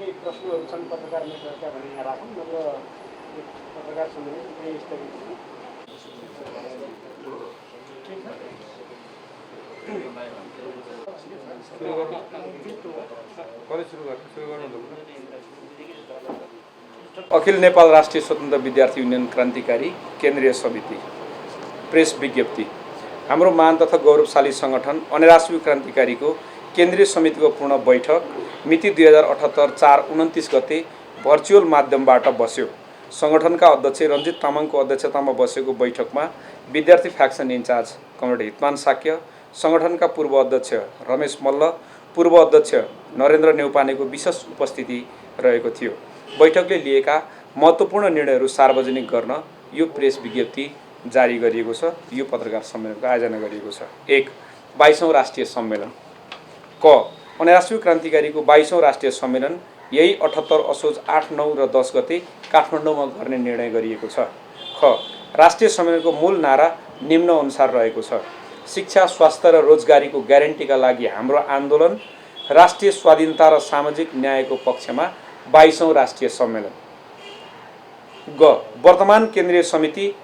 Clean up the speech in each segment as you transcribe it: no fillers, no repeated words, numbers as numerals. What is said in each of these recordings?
केही प्रश्नहरू छन् पत्रकार मित्रहरूका भने यहाँ राखौँ नत्र पत्रकार सम्मेलन यही स्थगित अखिल नेपाल राष्ट्रिय स्वतन्त्र विद्यार्थी युनियन क्रान्तिकारी केन्द्रीय समिति प्रेस विज्ञप्ति। हाम्रो महान तथा गौरवशाली संगठन अनेराश्वी क्रान्तिकारीको केन्द्रीय समितिको पूर्ण बैठक मिति 2078 4/29 गते भर्चुअल माध्यमबाट बस्यो। संगठनका अध्यक्ष रञ्जित तामाङको अध्यक्षतामा बसेको बैठकमा विद्यार्थी फ्याक्सन इन्चार्ज कमरेड हितमान साक्य, संगठनका पूर्व अध्यक्ष रमेश मल्ल, पूर्व अध्यक्ष नरेन्द्र नेउपानेको विशेष उपस्थिति रहेको थियो। बैठकले लिएका महत्त्वपूर्ण निर्णयहरू सार्वजनिक गर्न यो प्रेस विज्ञप्ति जारी गरिएको छ। यो पत्रकार सम्मेलनको आयोजना गरिएको छ। 1. 22औं राष्ट्रिय सम्मेलन। क. अनेराश्वी क्रान्तिकारीको 22औं राष्ट्रिय सम्मेलन यही 78 असोज 8, 9 र 10 गते काठमाडौँमा गर्ने निर्णय गरिएको छ। ख. राष्ट्रिय सम्मेलनको मूल नारा निम्न अनुसार रहेको छ: शिक्षा, स्वास्थ्य र रोजगारीको ग्यारेन्टीका लागि हाम्रो आन्दोलन, राष्ट्रिय स्वाधीनता र सामाजिक न्यायको पक्षमा 22औं राष्ट्रिय सम्मेलन। ग. वर्तमान केन्द्रीय समिति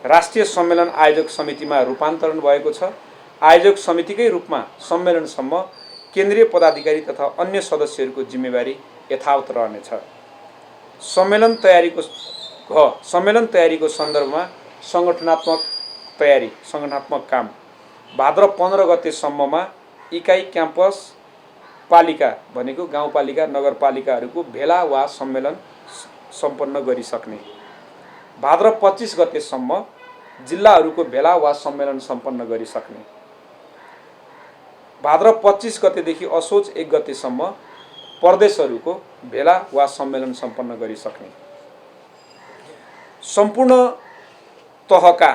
राष्ट्रिय सम्मेलन आयोजक समितिमा रूपान्तरण भएको छ। आयोजक समितिकै रूपमा सम्मेलनसम्म केन्द्रीय पदाधिकारी तथा अन्य सदस्यहरूको जिम्मेवारी यथावत रहनेछ। सम्मेलन तयारीको सन्दर्भमा सङ्गठनात्मक काम भाद्र 15 गतेसम्ममा इकाइ, क्याम्पस, पालिका भनेको गाउँपालिका, नगरपालिकाहरूको भेला वा सम्मेलन सम्पन्न गरिसक्ने। भाद्र 25 गतेसम्म जिल्लाहरूको भेला वा सम्मेलन सम्पन्न गरिसक्ने। भाद्र 25 गतेदेखि असोज 1 गतेसम्म प्रदेशहरूको भेला वा सम्मेलन सम्पन्न गरिसक्ने। सम्पूर्ण तहका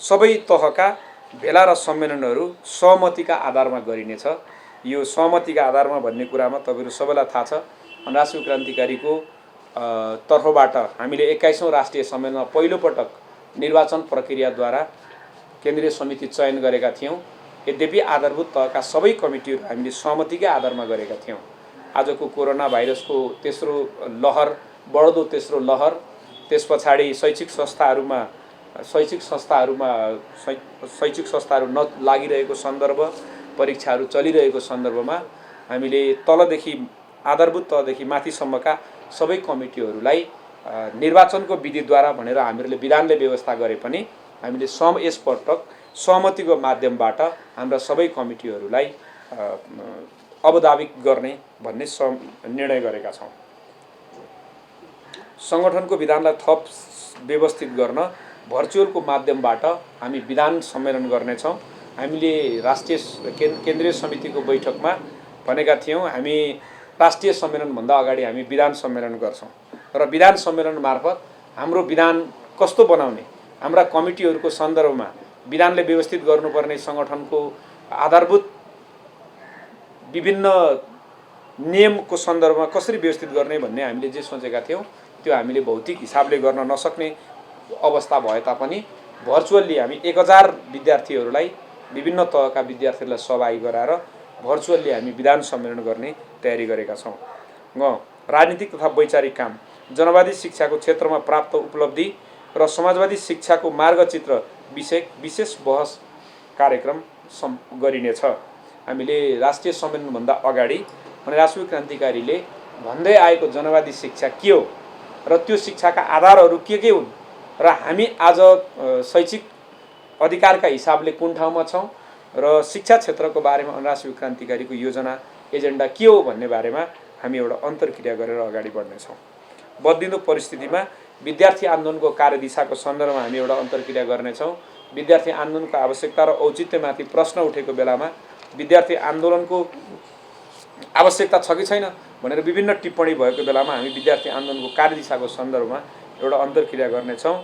सबै तहका भेला र सम्मेलनहरू सहमतिका आधारमा गरिनेछ। यो सहमतिका आधारमा भन्ने कुरामा तपाईहरु सबैलाई थाहा छ। अनेराश्वी क्रान्तिकारीको तर्फबाट हामीले 21औं राष्ट्रिय सम्मेलनमा पहिलोपटक निर्वाचन प्रक्रियाद्वारा केन्द्रीय समिति चयन गरेका थियौं। यद्यपि आधारभूत तहका सबै कमिटीहरू हामीले सहमतिकै आधारमा गरेका थियौं। आजको कोरोना भाइरसको तेस्रो लहर, बढ्दो तेस्रो लहर, त्यसपछाडि शैक्षिक संस्थाहरू नलागिरहेको सन्दर्भ, परीक्षाहरू चलिरहेको सन्दर्भमा हामीले तलदेखि आधारभूत तहदेखि माथिसम्मका सबै कमिटीहरूलाई निर्वाचनको विधिद्वारा भनेर हामीले विधानले व्यवस्था गरे पनि हामीले यसपटक सहमतिको माध्यमबाट हाम्रा सबै कमिटीहरूलाई अवधाविक गर्ने भन्ने निर्णय गरेका छौँ। संगठनको विधानलाई थप व्यवस्थित गर्न भर्चुअलको माध्यमबाट हामी विधान सम्मेलन गर्नेछौँ। हामीले राष्ट्रिय केन्द्रीय समितिको बैठकमा भनेका थियौँ हामी राष्ट्रिय सम्मेलनभन्दा अगाडि हामी विधान सम्मेलन गर्छौँ र विधान सम्मेलन मार्फत हाम्रो विधान कस्तो बनाउने, हाम्रा कमिटीहरूको सन्दर्भमा विधानले व्यवस्थित गर्नुपर्ने संगठनको आधारभूत विभिन्न नियमको सन्दर्भमा कसरी व्यवस्थित गर्ने भन्ने हामीले जे सोचेका थियौँ त्यो हामीले भौतिक हिसाबले गर्न नसक्ने अवस्था भए तापनि भर्चुअल्ली हामी 1000 विद्यार्थीहरूलाई, विभिन्न तहका विद्यार्थीहरूलाई सहभागी गराएर भर्चुअल्ली हामी विधान सम्मेलन गर्ने तयारी गरेका छौँ। राजनीतिक तथा वैचारिक काम, जनवादी शिक्षाको क्षेत्रमा प्राप्त उपलब्धि र समाजवादी शिक्षाको मार्गचित्र विषय विशेष बहस कार्यक्रम गरिनेछ। हामीले राष्ट्रिय सम्मेलनभन्दा अगाडि अनेराश्वी क्रान्तिकारीले भन्दै आएको जनवादी शिक्षा के हो र त्यो शिक्षाका आधारहरू के हुन् र हामी आज शैक्षिक अधिकारका हिसाबले कुन ठाउँमा छौँ र शिक्षा क्षेत्रको बारेमा अनेराश्वी क्रान्तिकारीको योजना एजेन्डा के हो भन्ने बारेमा हामी एउटा अन्तर्क्रिया गरेर अगाडि बढ्नेछौँ। बदलिँदो परिस्थितिमा विद्यार्थी आन्दोलनको कार्यदिशाको सन्दर्भमा हामी एउटा अन्तर्क्रिया गर्नेछौँ। विद्यार्थी आन्दोलनको आवश्यकता र औचित्यमाथि प्रश्न उठेको बेलामा विद्यार्थी आन्दोलनको आवश्यकता छ कि छैन भनेर विभिन्न टिप्पणी भएको बेलामा हामी विद्यार्थी आन्दोलनको कार्यदिशाको सन्दर्भमा एउटा अन्तर्क्रिया गर्नेछौँ।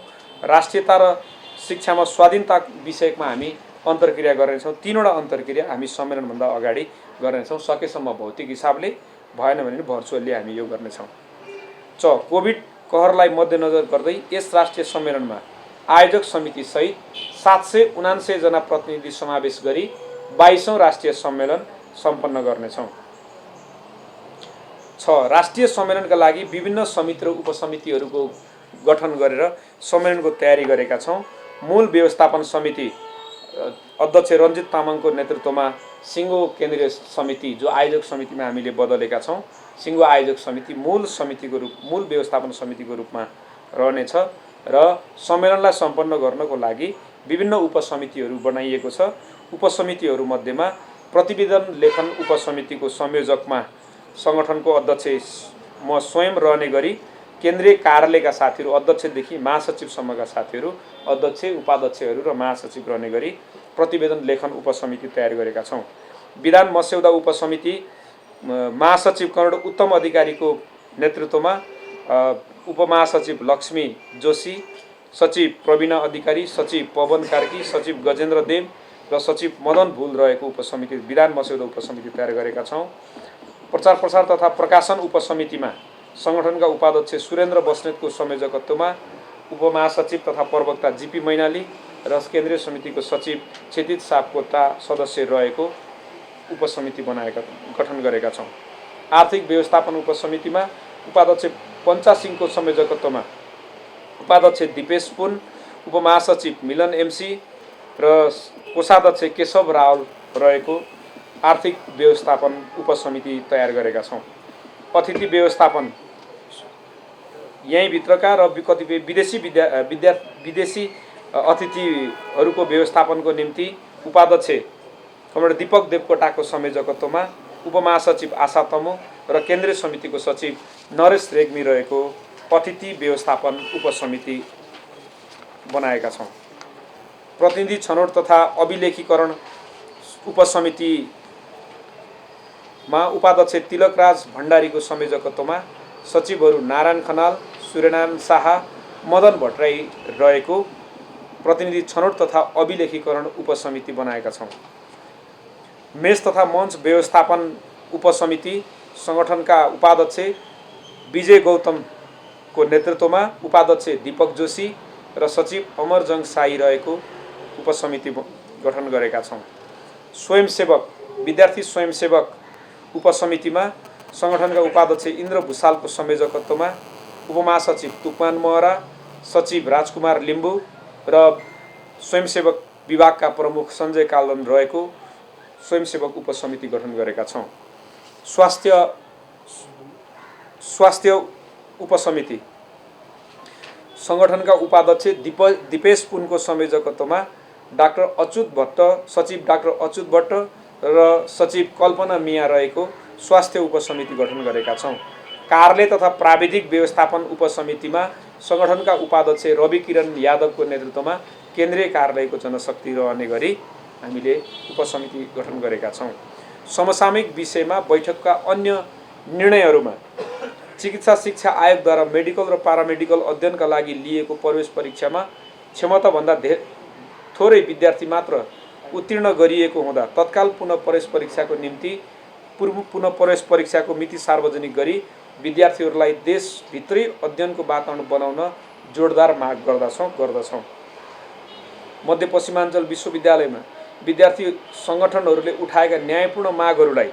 राष्ट्रियता र शिक्षामा स्वाधीनता विषयमा हामी अन्तर्क्रिया गर्नेछौँ। 3वटा अन्तर्क्रिया हामी सम्मेलनभन्दा अगाडि गर्नेछौँ। सकेसम्म भौतिक हिसाबले, भएन भने भर्चुअल्ली हामी यो गर्नेछौँ। कोभिड कहरलाई मध्यनजर गर्दै यस राष्ट्रिय सम्मेलनमा आयोजक समिति सहित 779 जना प्रतिनिधि समावेश गरी 22औं राष्ट्रिय सम्मेलन सम्पन्न गर्नेछौँ। राष्ट्रिय सम्मेलनका लागि विभिन्न समिति र उपसमितिहरूको गठन गरेर सम्मेलनको तयारी गरेका छौँ। मूल व्यवस्थापन समिति अध्यक्ष रञ्जित तामाङको नेतृत्वमा सिङ्गो केन्द्रीय समिति जो आयोजक समितिमा हामीले बदलेका छौँ, सिङ्गो आयोजक समिति मूल व्यवस्थापन समितिको रूपमा रहनेछ र सम्मेलनलाई सम्पन्न गर्नको लागि विभिन्न उपसमितिहरू बनाइएको छ। उपसमितिहरूमध्येमा प्रतिवेदन लेखन उपसमितिको संयोजकमा सङ्गठनको अध्यक्ष म स्वयं रहने गरी केन्द्रीय कार्यालयका साथीहरू अध्यक्षदेखि महासचिवसम्मका साथीहरू अध्यक्ष उपाध्यक्षहरू र महासचिव रहने गरी प्रतिवेदन लेखन उपसमिति तयार गरेका छौँ। विधान मस्यौदा उपसमिति महासचिव कर्ण उत्तम अधिकारीको नेतृत्वमा उपमहासचिव लक्ष्मी जोशी, सचिव प्रवीणा अधिकारी, सचिव पवन कार्की, सचिव गजेन्द्र देव र सचिव मदन भुल रहेको उपसमिति विधान मस्यौदा उपसमिति तयार गरेका छौँ। प्रचार प्रसार तथा प्रकाशन उपसमितिमा सङ्गठनका उपाध्यक्ष सुरेन्द्र बस्नेतको संयोजकत्वमा उपमहासचिव तथा प्रवक्ता जीपी मैनाली र केन्द्रीय समितिको सचिव क्षितिज सापकोटा सदस्य रहेको उपसमिति गठन गरेका छौँ। आर्थिक व्यवस्थापन उपसमितिमा उपाध्यक्ष पञ्चा सिंहको संयोजकत्वमा उपाध्यक्ष दिपेश पुन, उपमहासचिव मिलन एमसी र कोषाध्यक्ष केशव रावल रहेको आर्थिक व्यवस्थापन उपसमिति तयार गरेका छौँ। अतिथि व्यवस्थापन यहीँभित्रका र कतिपय विदेशी अतिथिहरूको व्यवस्थापनको निम्ति उपाध्यक्ष कमरेड दीपक देवकोटाको संयोजकत्वमा उपमहासचिव आशा तमु र केन्द्रीय समितिको सचिव नरेश रेग्मी रहेको अतिथि व्यवस्थापन उपसमिति बनाएका छौँ। प्रतिनिधि छनौट तथा अभिलेखीकरण उपसमितिमा उपाध्यक्ष तिलकराज भण्डारीको संयोजकत्वमा सचिवहरू नारायण खनाल, सूर्यनारायण शाह, मदन भट्टराई रहेको प्रतिनिधि छनौट तथा अभिलेखीकरण उपसमिति बनाएका छौँ। मेष तथा मञ्च व्यवस्थापन उपसमिति सङ्गठनका उपाध्यक्ष विजय गौतमको नेतृत्वमा उपाध्यक्ष दीपक जोशी र सचिव अमरजङ साई रहेको उपसमिति गठन गरेका छौँ। स्वयंसेवक विद्यार्थी स्वयंसेवक उपसमितिमा सङ्गठनका उपाध्यक्ष इन्द्र भुषालको संयोजकत्वमा उपमहासचिव तुकमान महरा, सचिव राजकुमार लिम्बू र स्वयंसेवक विभागका प्रमुख सञ्जय काल्दन रहेको स्वयंसेवक उपसमिति गठन गरेका छौँ। स्वास्थ्य उपसमिति सङ्गठनका उपाध्यक्ष दिपेश पुनको संयोजकत्वमा डाक्टर अच्युत भट्ट, सचिव डाक्टर अच्युत भट्ट र सचिव कल्पना मिया रहेको स्वास्थ्य उपसमिति गठन गरेका छौँ। कार्यालय तथा प्राविधिक व्यवस्थापन उपसमितिमा सङ्गठनका उपाध्यक्ष रवि किरण यादवको नेतृत्वमा केन्द्रीय कार्यालयको जनशक्ति रहने गरी हामीले उपसमिति गठन गरेका छौँ। समसामयिक विषयमा बैठकका अन्य निर्णयहरूमा चिकित्सा शिक्षा आयोगद्वारा मेडिकल र पारामेडिकल अध्ययनका लागि लिएको प्रवेश परीक्षामा क्षमताभन्दा थोरै विद्यार्थी मात्र उत्तीर्ण गरिएको हुँदा तत्काल पुनः प्रवेश परीक्षाको निम्ति पुनः प्रवेश परीक्षाको मिति सार्वजनिक गरी विद्यार्थीहरूलाई देशभित्रै अध्ययनको वातावरण बनाउन जोडदार माग गर्दछौँ। मध्यपश्चिमाञ्चल विश्वविद्यालयमा विद्यार्थी सङ्गठनहरूले उठाएका न्यायपूर्ण मागहरूलाई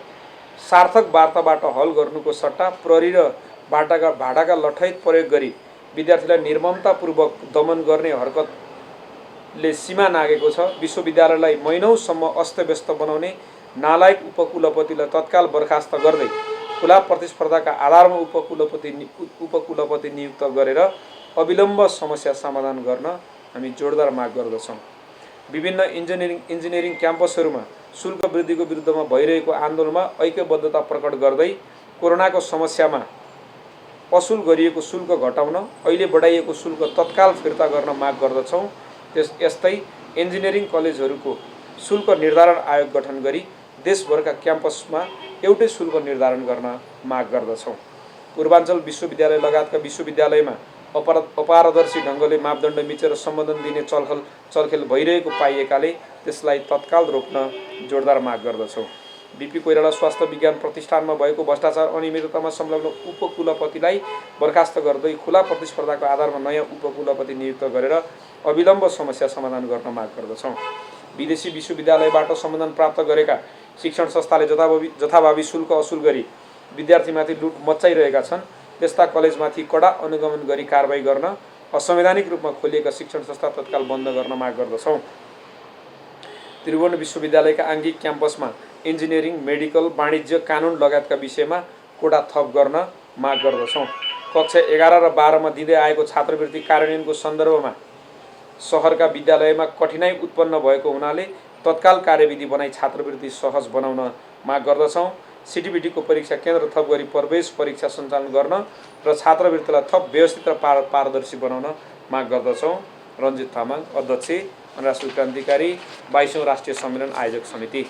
सार्थक वार्ताबाट हल गर्नुको सट्टा प्रहरी र भाटाका लठैत प्रयोग गरी विद्यार्थीलाई निर्ममतापूर्वक दमन गर्ने हरकतले सीमा नागेको छ। विश्वविद्यालयलाई महिनौसम्म अस्तव्यस्त बनाउने नालायक उपकुलपतिलाई तत्काल बर्खास्त गर्दै खुला प्रतिस्पर्धाका आधारमा उपकुलपति नियुक्त गरेर अविलम्ब समस्या समाधान गर्न हामी जोडदार माग गर्दछौँ। विभिन्न इन्जिनियरिङ क्याम्पसहरूमा शुल्क वृद्धिको विरुद्धमा भइरहेको आन्दोलनमा ऐक्यबद्धता प्रकट गर्दै कोरोनाको समस्यामा असुल गरिएको शुल्क घटाउन अहिले बढाइएको शुल्क तत्काल फिर्ता गर्न माग गर्दछौँ। यस्तै इन्जिनियरिङ कलेजहरूको शुल्क निर्धारण आयोग गठन गरी देशभरका क्याम्पसमा एउटै शुल्क निर्धारण गर्न माग गर्दछौँ। पूर्वाञ्चल विश्वविद्यालय लगायतका विश्वविद्यालयमा अपारदर्शी ढङ्गले मापदण्ड मिचेर सम्बोधन दिने चलखेल भइरहेको पाइएकाले त्यसलाई तत्काल रोक्न जोडदार माग गर्दछौँ। बिपी कोइराला स्वास्थ्य विज्ञान प्रतिष्ठानमा भएको भ्रष्टाचार अनियमिततामा संलग्न उपकुलपतिलाई बर्खास्त गर्दै खुला प्रतिस्पर्धाको आधारमा नयाँ उपकुलपति नियुक्त गरेर अविलम्ब समस्या समाधान गर्न माग गर्दछौँ। विदेशी विश्वविद्यालयबाट सम्बोधन प्राप्त गरेका शिक्षण संस्थाले जथाभावी शुल्क असुल गरी विद्यार्थीमाथि लुट मच्चाइरहेका छन् त्यस्ता कलेजमाथि कडा अनुगमन गरी कारबाही गर्न, असंवैधानिक रूपमा खोलिएका शिक्षण संस्था तत्काल बन्द गर्न माग गर्दछौँ। त्रिभुवन विश्वविद्यालयका आङ्गिक क्याम्पसमा इन्जिनियरिङ, मेडिकल, वाणिज्य, कानुन लगायतका विषयमा कोटा थप गर्न माग गर्दछौँ। कक्षा 11 र 12 मा दिँदै आएको छात्रवृत्ति कार्यान्वयनको सन्दर्भमा सहरका विद्यालयमा कठिनाइ उत्पन्न भएको हुनाले तत्काल कार्यविधि बनाई छात्रवृत्ति सहज बनाउन माग गर्दछौँ। सिटिबिटीको परीक्षा केन्द्र थप गरी प्रवेश परीक्षा सञ्चालन गर्न र छात्रवृत्तिलाई थप व्यवस्थित र पारदर्शी बनाउन माग गर्दछौँ। रञ्जित तामाङ, अध्यक्ष, राष्ट्रिय क्रान्तिकारी 22औं राष्ट्रिय सम्मेलन आयोजक समिति।